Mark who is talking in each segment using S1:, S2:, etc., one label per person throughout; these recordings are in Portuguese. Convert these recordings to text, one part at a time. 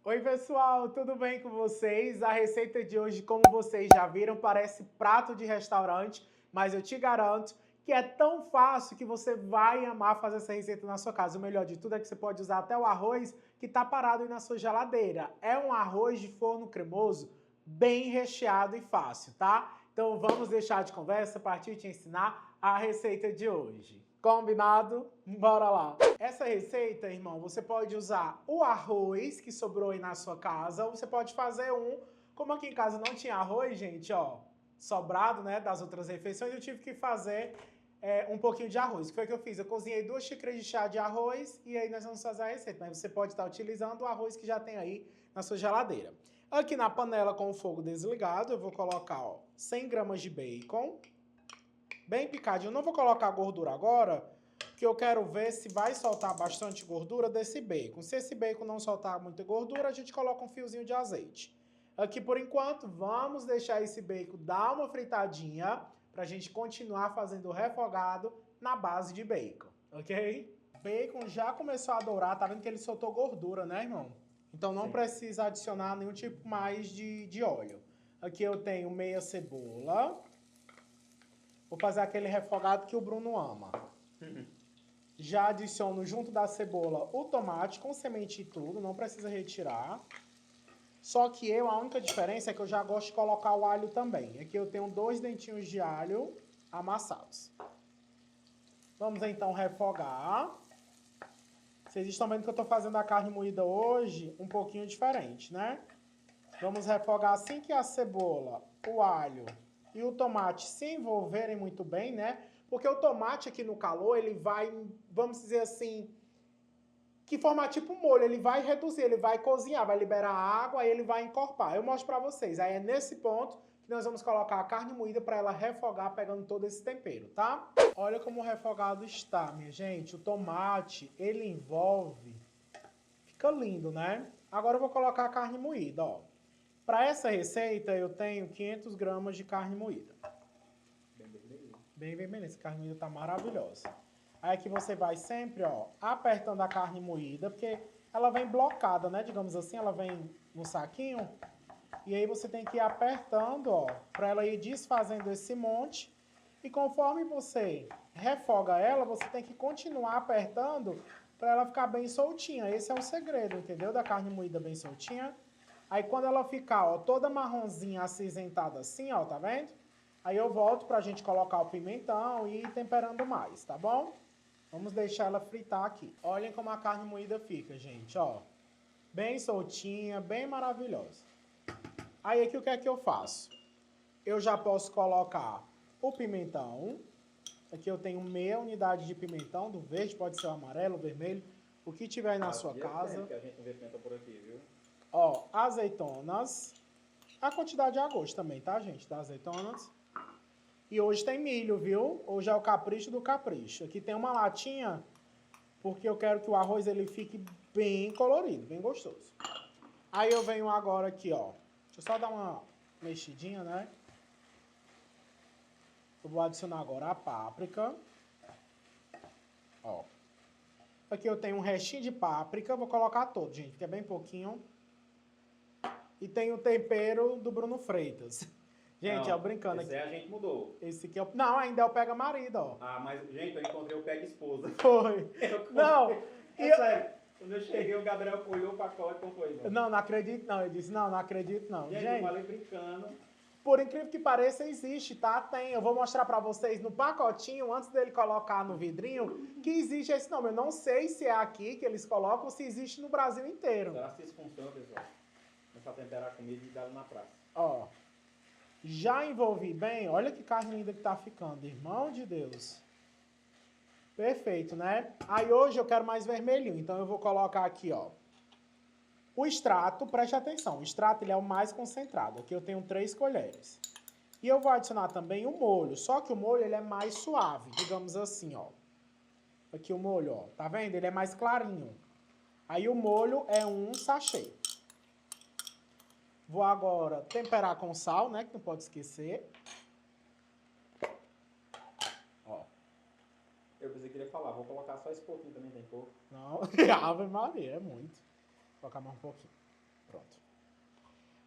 S1: Oi pessoal, tudo bem com vocês? A receita de hoje, como vocês já viram, parece prato de restaurante, mas eu te garanto que é tão fácil que você vai amar fazer essa receita na sua casa. O melhor de tudo é que você pode usar até o arroz que está parado aí na sua geladeira. É um arroz de forno cremoso, bem recheado e fácil, tá? Então vamos deixar de conversa, partir te ensinar a receita de hoje. Combinado? Bora lá! Essa receita, irmão, você pode usar o arroz que sobrou aí na sua casa, ou você pode fazer como aqui em casa não tinha arroz, gente, ó, sobrado, né, das outras refeições, eu tive que fazer um pouquinho de arroz. O que foi que eu fiz? Eu cozinhei 2 xícaras de chá de arroz e aí nós vamos fazer a receita, mas você pode estar utilizando o arroz que já tem aí na sua geladeira. Aqui na panela com o fogo desligado, eu vou colocar, ó, 100 gramas de bacon, bem picadinho. Eu não vou colocar gordura agora, porque eu quero ver se vai soltar bastante gordura desse bacon. Se esse bacon não soltar muita gordura, a gente coloca um fiozinho de azeite. Aqui por enquanto, vamos deixar esse bacon dar uma fritadinha para a gente continuar fazendo o refogado na base de bacon, ok? O bacon já começou a dourar, tá vendo que ele soltou gordura, né, irmão? Então não precisa adicionar nenhum tipo mais de óleo. Aqui eu tenho meia cebola. Vou fazer aquele refogado que o Bruno ama. Já adiciono junto da cebola o tomate com semente e tudo, não precisa retirar. Só que a única diferença é que eu já gosto de colocar o alho também. Aqui eu tenho 2 dentinhos de alho amassados. Vamos então refogar. Vocês estão vendo que eu estou fazendo a carne moída hoje um pouquinho diferente, né? Vamos refogar assim que a cebola, o alho e o tomate se envolverem muito bem, né? Porque o tomate aqui no calor, ele vai, vamos dizer assim, que formar tipo um molho, ele vai reduzir, ele vai cozinhar, vai liberar água, aí ele vai encorpar. Eu mostro pra vocês. Aí é nesse ponto que nós vamos colocar a carne moída para ela refogar, pegando todo esse tempero, tá? Olha como o refogado está, minha gente. O tomate, ele envolve, fica lindo, né? Agora eu vou colocar a carne moída, ó. Para essa receita, eu tenho 500 gramas de carne moída. Bem vermelha. Essa carne moída tá maravilhosa. Aí aqui você vai sempre, ó, apertando a carne moída, porque ela vem blocada, né? Digamos assim, ela vem no saquinho. E aí você tem que ir apertando, ó, para ela ir desfazendo esse monte. E conforme você refoga ela, você tem que continuar apertando para ela ficar bem soltinha. Esse é o segredo, entendeu? Da carne moída bem soltinha. Aí quando ela ficar, ó, toda marronzinha, acinzentada assim, ó, tá vendo? Aí eu volto pra gente colocar o pimentão e ir temperando mais, tá bom? Vamos deixar ela fritar aqui. Olhem como a carne moída fica, gente, ó. Bem soltinha, bem maravilhosa. Aí aqui o que é que eu faço? Eu já posso colocar o pimentão. Aqui eu tenho meia unidade de pimentão, do verde, pode ser o amarelo, o vermelho, o que tiver aí na sua casa.
S2: Que a gente não vê pimenta por aqui, viu?
S1: Ó, azeitonas. A quantidade é a gosto também, tá, gente? Das azeitonas. E hoje tem milho, viu? Hoje é o capricho do capricho. Aqui tem uma latinha, porque eu quero que o arroz ele fique bem colorido, bem gostoso. Aí eu venho agora aqui, ó. Deixa eu só dar uma mexidinha, né? Eu vou adicionar agora a páprica. Ó. Aqui eu tenho um restinho de páprica. Vou colocar todo, gente, que é bem pouquinho. E tem o tempero do Bruno Freitas. Gente,
S2: não,
S1: brincando
S2: esse
S1: aqui.
S2: aí a gente mudou.
S1: Esse aqui é o... Não, ainda é o pega marido, ó.
S2: Ah, mas, gente, eu encontrei o pega esposa.
S1: Foi. Não.
S2: É sério. Quando eu cheguei, o Gabriel olhou o pacote e foi.
S1: Não, não acredito não. Eu disse, não acredito não.
S2: Gente, eu falei brincando.
S1: Por incrível que pareça, existe, tá? Tem. Eu vou mostrar pra vocês no pacotinho, antes dele colocar no vidrinho, que existe esse nome. Eu não sei se é aqui que eles colocam ou se existe no Brasil inteiro.
S2: Será que isso funciona, pessoal? Começar a temperar a comida e dar na praça.
S1: Ó. Já envolvi bem. Olha que carne linda que tá ficando, irmão de Deus. Perfeito, né? Aí hoje eu quero mais vermelhinho, então eu vou colocar aqui, ó. O extrato, preste atenção, o extrato ele é o mais concentrado. Aqui eu tenho 3 colheres. E eu vou adicionar também o molho, só que o molho ele é mais suave, digamos assim, ó. Aqui o molho, ó, tá vendo? Ele é mais clarinho. Aí o molho é um sachê. Vou agora temperar com sal, né, que não pode esquecer. Ó.
S2: Eu pensei que ele ia falar, vou colocar só esse pouquinho também, tem pouco.
S1: Não, Ave Maria, é muito. Vou colocar mais um pouquinho. Pronto.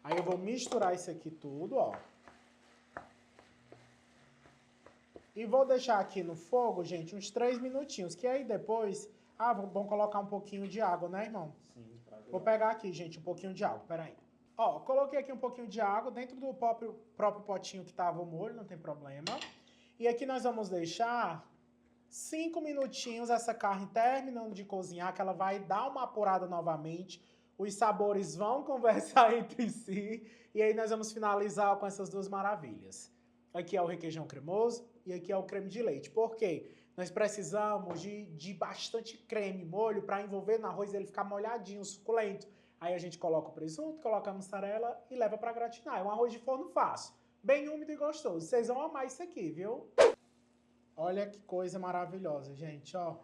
S1: Aí eu vou misturar isso aqui tudo, ó. E vou deixar aqui no fogo, gente, uns 3 minutinhos, que aí depois... Ah, vamos colocar um pouquinho de água, né, irmão?
S2: Sim, pra ajudar.
S1: Vou pegar aqui, gente, um pouquinho de água, peraí. Ó, coloquei aqui um pouquinho de água dentro do próprio potinho que tava o molho, não tem problema. E aqui nós vamos deixar 5 minutinhos essa carne terminando de cozinhar, que ela vai dar uma apurada novamente. Os sabores vão conversar entre si. E aí nós vamos finalizar com essas duas maravilhas. Aqui é o requeijão cremoso e aqui é o creme de leite. Por quê? Nós precisamos de bastante creme, molho, para envolver no arroz e ele ficar molhadinho, suculento. Aí a gente coloca o presunto, coloca a mussarela e leva para gratinar. É um arroz de forno fácil, bem úmido e gostoso. Vocês vão amar isso aqui, viu? Olha que coisa maravilhosa, gente, ó.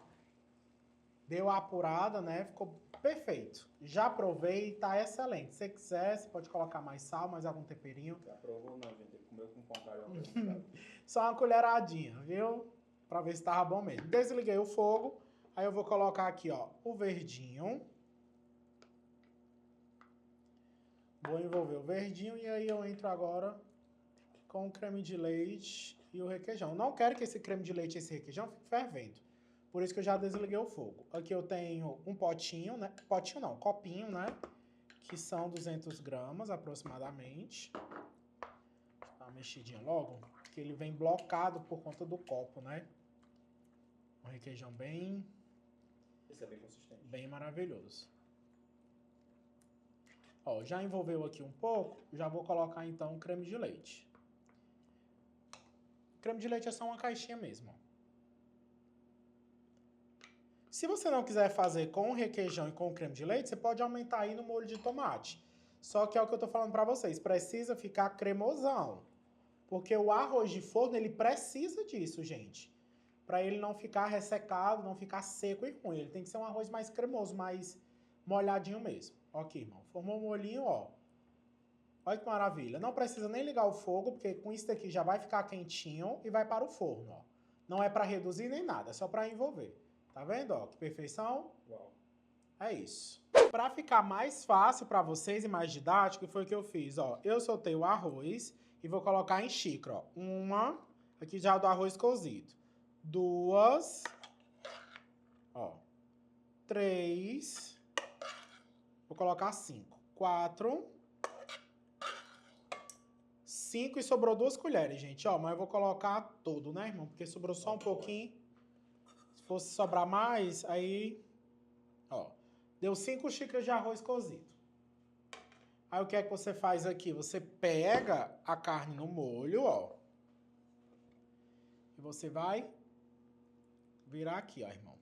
S1: Deu a apurada, né? Ficou perfeito. Já provei, tá excelente. Se você quiser, você pode colocar mais sal, mais algum temperinho.
S2: Já provou? Não, gente. Ele comeu com vontade.
S1: Só uma colheradinha, viu? Pra ver se tava bom mesmo. Desliguei o fogo. Aí eu vou colocar aqui, ó, o verdinho. Vou envolver o verdinho e aí eu entro agora com o creme de leite e o requeijão. Não quero que esse creme de leite e esse requeijão fique fervendo. Por isso que eu já desliguei o fogo. Aqui eu tenho um potinho, né? Potinho não, copinho, né? Que são 200 gramas aproximadamente. Dá uma mexidinha logo, porque ele vem blocado por conta do copo, né? Um requeijão bem...
S2: Esse é bem consistente.
S1: Bem maravilhoso. Ó, já envolveu aqui um pouco, já vou colocar então o creme de leite. O creme de leite é só uma caixinha mesmo, ó. Se você não quiser fazer com o requeijão e com o creme de leite, você pode aumentar aí no molho de tomate. Só que é o que eu tô falando pra vocês, precisa ficar cremosão. Porque o arroz de forno, ele precisa disso, gente. Pra ele não ficar ressecado, não ficar seco e ruim. Ele tem que ser um arroz mais cremoso, mais molhadinho mesmo. Ó aqui, irmão. Formou um molhinho, ó. Olha que maravilha. Não precisa nem ligar o fogo, porque com isso daqui já vai ficar quentinho e vai para o forno, ó. Não é pra reduzir nem nada, é só pra envolver. Tá vendo, ó? Que perfeição.
S2: Uau.
S1: É isso. Pra ficar mais fácil pra vocês e mais didático, foi o que eu fiz, ó. Eu soltei o arroz e vou colocar em xícara, ó. Uma, aqui já do arroz cozido. 2, ó. 3, vou colocar 5. 4, 5 e sobrou 2 colheres, gente, ó. Mas eu vou colocar tudo, né, irmão? Porque sobrou só um pouquinho. Se fosse sobrar mais, aí, ó. Deu 5 xícaras de arroz cozido. Aí o que é que você faz aqui? Você pega a carne no molho, ó. E você vai virar aqui, ó, irmão.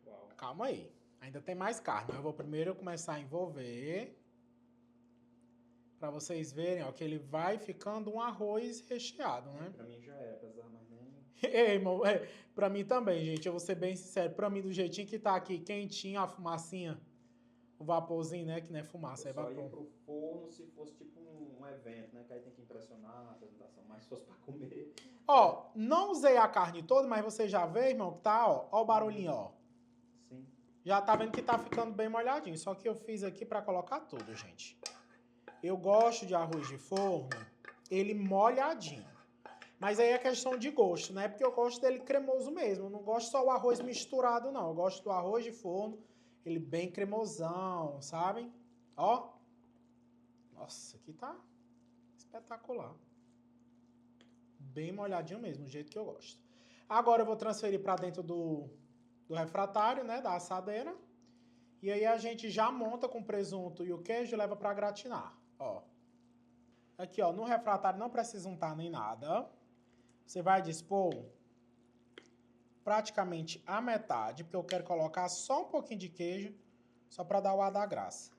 S2: Uau.
S1: Calma aí. Ainda tem mais carne. Eu vou primeiro começar a envolver. Pra vocês verem, ó, que ele vai ficando um arroz recheado, né?
S2: Pra mim já era, apesar mais nem...
S1: Ei, irmão, pra mim também, gente. Eu vou ser bem sincero. Pra mim, do jeitinho que tá aqui, quentinho, a fumacinha, o vaporzinho, né? Que não é fumaça, é
S2: Eu só
S1: vapor.
S2: ia pro forno se fosse tipo um evento, né? Que aí tem que impressionar na apresentação. Mas se fosse pra comer...
S1: Ó, não usei a carne toda, mas você já vê, irmão, que tá, ó o barulhinho, ó.
S2: Sim.
S1: Já tá vendo que tá ficando bem molhadinho. Só que eu fiz aqui pra colocar tudo, gente. Eu gosto de arroz de forno, ele molhadinho. Mas aí é questão de gosto, né? Porque eu gosto dele cremoso mesmo. Eu não gosto só o arroz misturado, não. Eu gosto do arroz de forno, ele bem cremosão, sabem? Ó. Nossa, aqui tá espetacular. Bem molhadinho mesmo, do jeito que eu gosto. Agora eu vou transferir para dentro do refratário, né? Da assadeira. E aí a gente já monta com o presunto e o queijo e leva para gratinar, ó. Aqui, ó, no refratário não precisa untar nem nada. Você vai dispor praticamente a metade, porque eu quero colocar só um pouquinho de queijo, só para dar o ar da graça.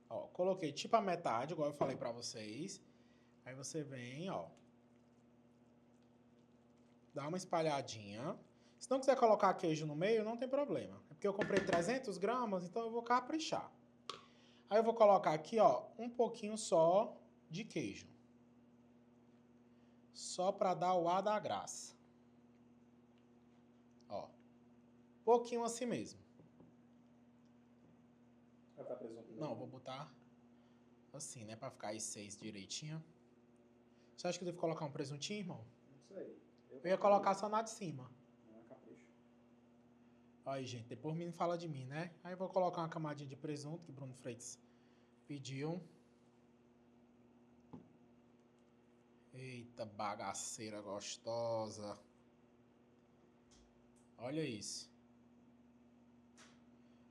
S1: Ó, coloquei tipo a metade, igual eu falei para vocês. Aí você vem, ó. Dá uma espalhadinha. Se não quiser colocar queijo no meio, não tem problema. É porque eu comprei 300 gramas, então eu vou caprichar. Aí eu vou colocar aqui, ó, um pouquinho só de queijo. Só para dar o ar da graça. Ó. Pouquinho assim mesmo.
S2: botar presunto?
S1: Não, vou botar assim, né? Pra ficar aí 6 direitinho. Você acha que eu devo colocar um presuntinho, irmão?
S2: Não sei.
S1: Eu ia colocar só na de cima.
S2: Não é capricho.
S1: Aí, gente, depois o menino fala de mim, né? Aí eu vou colocar uma camadinha de presunto que o Bruno Freitas pediu. Eita, bagaceira gostosa. Olha isso.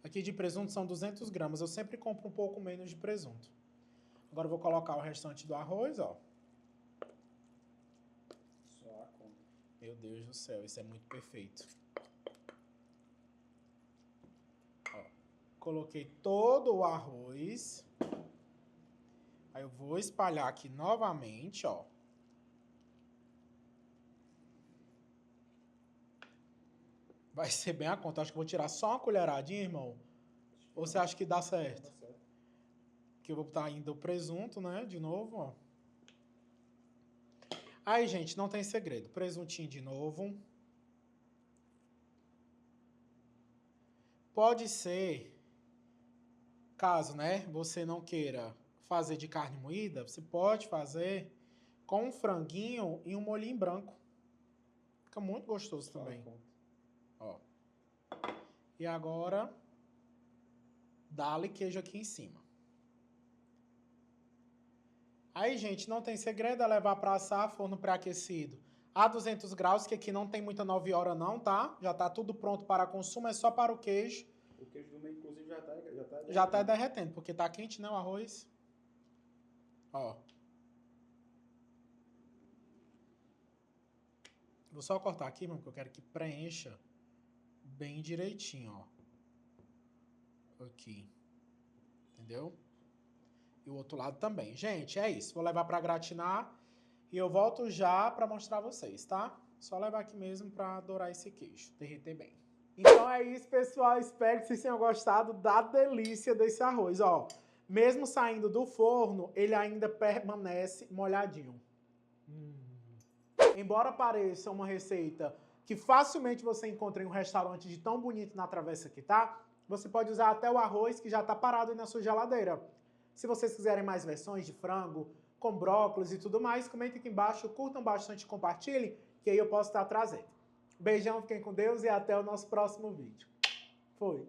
S1: Aqui de presunto são 200 gramas. Eu sempre compro um pouco menos de presunto. Agora eu vou colocar o restante do arroz, ó.
S2: Só a conta.
S1: Meu Deus do céu, isso é muito perfeito. Ó, coloquei todo o arroz. Aí eu vou espalhar aqui novamente, ó. Vai ser bem a conta. Acho que eu vou tirar só uma colheradinha, irmão. Ou você acha que dá certo?
S2: Dá certo.
S1: Que eu vou botar ainda o presunto, né? De novo, ó. Aí, gente, não tem segredo. Presuntinho de novo. Pode ser, caso, né, você não queira fazer de carne moída, você pode fazer com um franguinho e um molhinho branco. Fica muito gostoso
S2: Só a
S1: também.
S2: conta.
S1: Ó. E agora, dá-lhe queijo aqui em cima. Aí, gente, não tem segredo, é levar para assar, forno pré-aquecido a 200 graus, que aqui não tem muita 9 horas não, tá? Já tá tudo pronto para consumo, é só para o queijo.
S2: O queijo do meio, inclusive, já tá
S1: Já tá derretendo, porque tá quente, né, o arroz. Ó. Vou só cortar aqui, mano, porque eu quero que preencha bem direitinho, ó. Aqui. Entendeu? E o outro lado também. Gente, é isso. Vou levar pra gratinar e eu volto já pra mostrar vocês, tá? Só levar aqui mesmo pra dourar esse queijo, derreter bem. Então é isso, pessoal. Espero que vocês tenham gostado da delícia desse arroz, ó. Mesmo saindo do forno, ele ainda permanece molhadinho. Embora pareça uma receita que facilmente você encontra em um restaurante de tão bonito na travessa que tá, você pode usar até o arroz que já tá parado aí na sua geladeira. Se vocês quiserem mais versões de frango, com brócolis e tudo mais, comentem aqui embaixo, curtam bastante e compartilhem, que aí eu posso estar trazendo. Beijão, fiquem com Deus e até o nosso próximo vídeo. Fui!